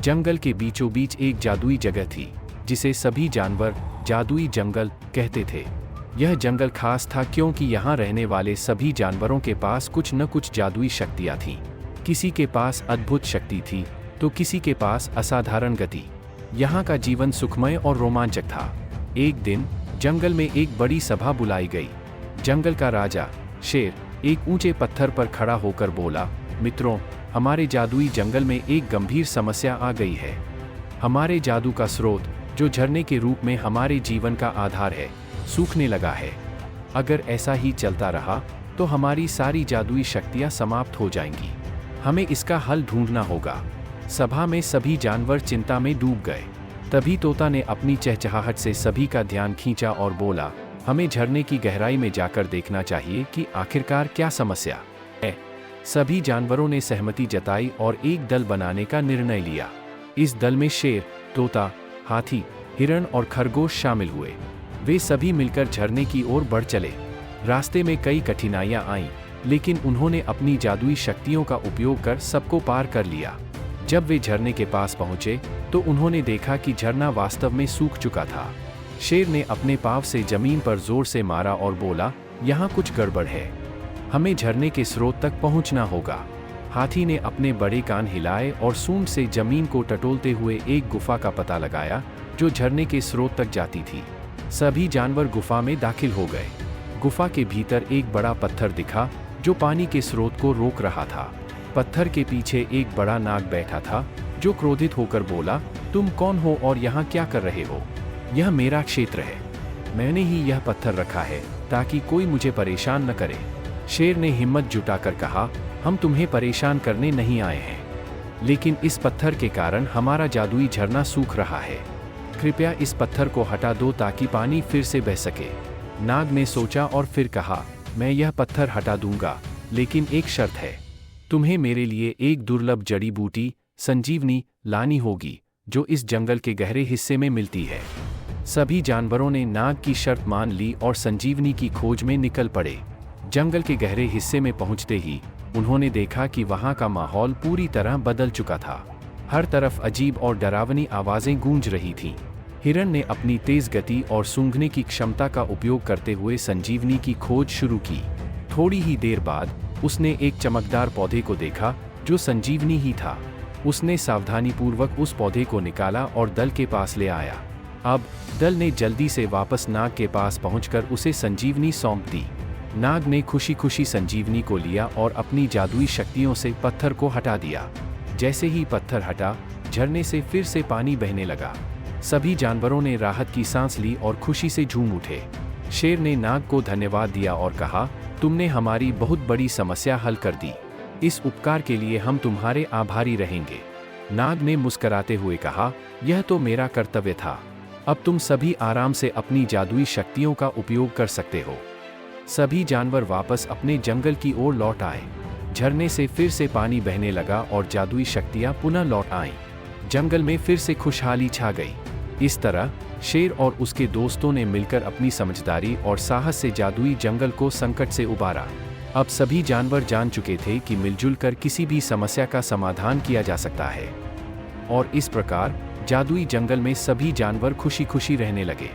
जंगल के बीचों बीच एक जादुई जगह थी, जिसे सभी जानवर जादुई जंगल कहते थे। यह जंगल खास था क्योंकि यहाँ रहने वाले सभी जानवरों के पास कुछ न कुछ जादुई शक्तियाँ थीं। किसी के पास अद्भुत शक्ति थी, तो किसी के पास असाधारण गति। यहाँ का जीवन सुखमय और रोमांचक था। एक दिन जंगल में एक बड़ी सभा बुलाई गई। जंगल का राजा शेर एक ऊंचे पत्थर पर खड़ा होकर बोला, मित्रों, हमारे जादुई जंगल में एक गंभीर समस्या आ गई है। हमारे जादू का स्रोत, जो झरने के रूप में हमारे जीवन का आधार है, सूखने लगा है। अगर ऐसा ही चलता रहा तो हमारी सारी जादुई शक्तियां समाप्त हो जाएंगी। हमें इसका हल ढूंढना होगा। सभा में सभी जानवर चिंता में डूब गए। तभी तोता ने अपनी चहचहाहट से सभी का ध्यान खींचा और बोला, हमें झरने की गहराई में जाकर देखना चाहिए कि आखिरकार क्या समस्या है। सभी जानवरों ने सहमति जताई और एक दल बनाने का निर्णय लिया। इस दल में शेर, तोता, हाथी, हिरण और खरगोश शामिल हुए। वे सभी मिलकर झरने की ओर बढ़ चले। रास्ते में कई कठिनाइयां आईं, लेकिन उन्होंने अपनी जादुई शक्तियों का उपयोग कर सबको पार कर लिया। जब वे झरने के पास पहुंचे तो उन्होंने देखा कि झरना वास्तव में सूख चुका था। शेर ने अपने पांव से जमीन पर जोर से मारा और बोला, यहाँ कुछ गड़बड़ है, हमें झरने के स्रोत तक पहुंचना होगा। हाथी ने अपने बड़े कान हिलाए और सूंड से जमीन को टटोलते हुए एक गुफा का पता लगाया, जो झरने के स्रोत तक जाती थी। सभी जानवर गुफा में दाखिल हो गए। गुफा के भीतर एक बड़ा पत्थर दिखा, जो पानी के स्रोत को रोक रहा था। पत्थर के पीछे एक बड़ा नाग बैठा था, जो क्रोधित होकर बोला, तुम कौन हो और यहाँ क्या कर रहे हो? यह मेरा क्षेत्र है। मैंने ही यह पत्थर रखा है ताकि कोई मुझे परेशान न करे। शेर ने हिम्मत जुटाकर कहा, हम तुम्हें परेशान करने नहीं आए हैं, लेकिन इस पत्थर के कारण हमारा जादुई झरना सूख रहा है। कृपया इस पत्थर को हटा दो ताकि पानी फिर से बह सके। नाग ने सोचा और फिर कहा, मैं यह पत्थर हटा दूंगा, लेकिन एक शर्त है। तुम्हें मेरे लिए एक दुर्लभ जड़ी बूटी संजीवनी लानी होगी, जो इस जंगल के गहरे हिस्से में मिलती है। सभी जानवरों ने नाग की शर्त मान ली और संजीवनी की खोज में निकल पड़े। जंगल के गहरे हिस्से में पहुंचते ही उन्होंने देखा कि वहां का माहौल पूरी तरह बदल चुका था। हर तरफ अजीब और डरावनी आवाजें गूंज रही थीं। हिरण ने अपनी तेज गति और सूंघने की क्षमता का उपयोग करते हुए संजीवनी की खोज शुरू की। थोड़ी ही देर बाद उसने एक चमकदार पौधे को देखा, जो संजीवनी ही था। उसने सावधानीपूर्वक उस पौधे को निकाला और दल के पास ले आया। अब दल ने जल्दी से वापस नाग के पास पहुंचकर उसे संजीवनी सौंप दी। नाग ने खुशी खुशी संजीवनी को लिया और अपनी जादुई शक्तियों से पत्थर को हटा दिया। जैसे ही पत्थर हटा, झरने से फिर से पानी बहने लगा। सभी जानवरों ने राहत की सांस ली और खुशी से झूम उठे। शेर ने नाग को धन्यवाद दिया और कहा, तुमने हमारी बहुत बड़ी समस्या हल कर दी। इस उपकार के लिए हम तुम्हारे आभारी रहेंगे। नाग ने मुस्कुराते हुए कहा, यह तो मेरा कर्तव्य था। अब तुम सभी आराम से अपनी जादुई शक्तियों का उपयोग कर सकते हो। सभी जानवर वापस अपने जंगल की ओर लौट आए। झरने से फिर से पानी बहने लगा और जादुई शक्तियां पुनः लौट आईं। जंगल में फिर से खुशहाली छा गई। इस तरह शेर और उसके दोस्तों ने मिलकर अपनी समझदारी और साहस से जादुई जंगल को संकट से उबारा। अब सभी जानवर जान चुके थे कि मिलजुल कर किसी भी समस्या का समाधान किया जा सकता है। और इस प्रकार जादुई जंगल में सभी जानवर खुशी खुशी रहने लगे।